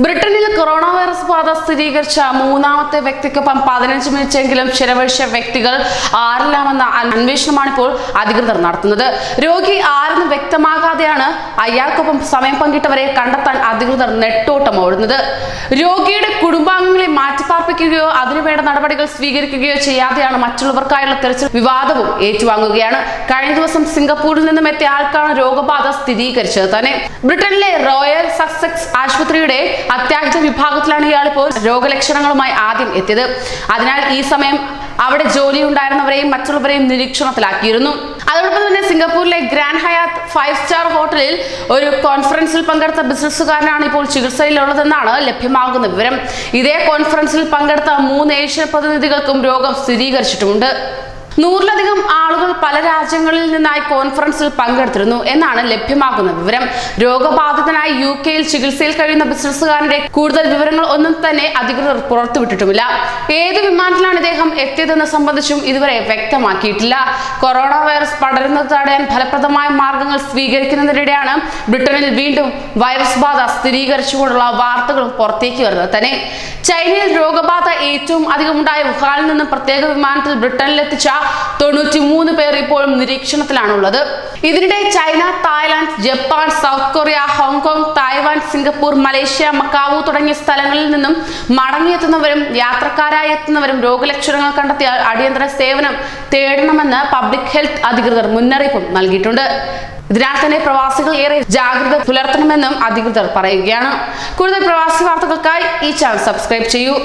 ബ്രിട്ടനിൽ corona virus ബാധ സ്ഥിരീകരിച്ച മൂന്നാമത്തെ വ്യക്തിക്കൊപ്പം 15 മിനിറ്റെങ്കിലും ചിലവഴിച്ച വ്യക്തികൾ ആരെല്ലാമെന്ന അന്വേഷണമാണ് ഇപ്പോൾ അധികൃതർ നടത്തുന്നത്. രോഗി ആരെന്ന് വ്യക്തമാകാതെയാണ് അയാൾക്കൊപ്പം സമയം പങ്കിട്ടവരെ കണ്ടെത്താൻ അധികൃതർ നെട്ടോട്ടം ഓടുന്നത്. രോഗിയുടെ കുടുംബാംഗങ്ങളെ മാറ്റിപ്പാർപ്പിക്കുകയോ അതിനുവേണ്ട നടപടികൾ സ്വീകരിക്കുകയോ ചെയ്യാതെയാണ് മറ്റുള്ളവർക്കായുള്ള തെരച്ചിൽ വിവാദവും ഏറ്റുവാങ്ങുകയാണ്. കഴിഞ്ഞ ദിവസം സിംഗപ്പൂരിൽ നിന്നും എത്തിയ ആൾക്കാണ് രോഗബാധ സ്ഥിരീകരിച്ചത് തന്നെ. ബ്രിട്ടനിലെ റോയൽ സസെക്സ് ആശുപത്രിയുടെ അത്യാഹിത വിഭാഗത്തിലാണ് ഇയാൾ ഇപ്പോൾ രോഗലക്ഷണങ്ങളുമായി ആദ്യം എത്തിയത്. അതിനാൽ ഈ സമയം അവിടെ ജോലി ഉണ്ടായിരുന്നവരെയും മറ്റുള്ളവരെയും നിരീക്ഷണത്തിലാക്കിയിരുന്നു. അതോടൊപ്പം തന്നെ സിംഗപ്പൂരിലെ ഗ്രാൻഡ് ഹയാത്ത് 5 സ്റ്റാർ ഹോട്ടലിൽ ഒരു കോൺഫറൻസിൽ പങ്കെടുത്ത ബിസിനസ്സുകാരനാണ് ഇപ്പോൾ ചികിത്സയിലുള്ളതെന്നാണ് ലഭ്യമാകുന്ന വിവരം. ഇതേ കോൺഫറൻസിൽ പങ്കെടുത്ത 3 ഏഷ്യൻ പ്രതിനിധികൾക്കും രോഗം സ്ഥിരീകരിച്ചിട്ടുമുണ്ട്. 100-ലധികം ആളുകൾ പല രാജ്യങ്ങളിൽ നിന്നായി കോൺഫറൻസിൽ പങ്കെടുത്തിരുന്നു എന്നാണ് ലഭ്യമാകുന്ന വിവരം. രോഗബാധിതനായി UK-യിൽ ചികിത്സയിൽ കഴിയുന്ന ബിസിനസ്സുകാരന്റെ കൂടുതൽ വിവരങ്ങൾ ഒന്നും തന്നെ അധികൃതർ പുറത്തുവിട്ടിട്ടുമില്ല. ഏത് വിമാനത്തിലാണ് ഇദ്ദേഹം എത്തിയതെന്ന് സംബന്ധിച്ചും ഇതുവരെ വ്യക്തമാക്കിയിട്ടില്ല. കൊറോണ വൈറസ് പടരുന്നത് തടയാൻ ഫലപ്രദമായ മാർഗങ്ങൾ സ്വീകരിക്കുന്നതിനിടെയാണ് ബ്രിട്ടനിൽ വീണ്ടും വൈറസ് ബാധ സ്ഥിരീകരിച്ചുകൊണ്ടുള്ള വാർത്തകളും പുറത്തേക്ക് വരുന്നത് തന്നെ. ചൈനയിൽ രോഗബാധ ഏറ്റവും അധികമുണ്ടായ വുഹാനിൽ നിന്നും പ്രത്യേക വിമാനത്തിൽ ബ്രിട്ടനിലെത്തിച്ച 93 പേർ ഇപ്പോഴും നിരീക്ഷണത്തിലാണുള്ളത്. ഇതിനിടെ China, Thailand, Japan, South Korea, Hong Kong, Taiwan, Singapore, Malaysia, Macau തുടങ്ങിയ സ്ഥലങ്ങളിൽ നിന്നും മടങ്ങിയെത്തുന്നവരും യാത്രക്കാരായി എത്തുന്നവരും രോഗലക്ഷണങ്ങൾ കണ്ടെത്തിയാൽ അടിയന്തര സേവനം തേടണമെന്ന് പബ്ലിക് ഹെൽത്ത് അധികൃതർ മുന്നറിയിപ്പും നൽകിയിട്ടുണ്ട്. ഇതിനാൽ തന്നെ പ്രവാസികൾ ഏറെ ജാഗ്രത പുലർത്തണമെന്നും അധികൃതർ പറയുകയാണ്. കൂടുതൽ പ്രവാസി വാർത്തകൾക്കായി ഈ ചാനൽ സബ്സ്ക്രൈബ് ചെയ്യൂ.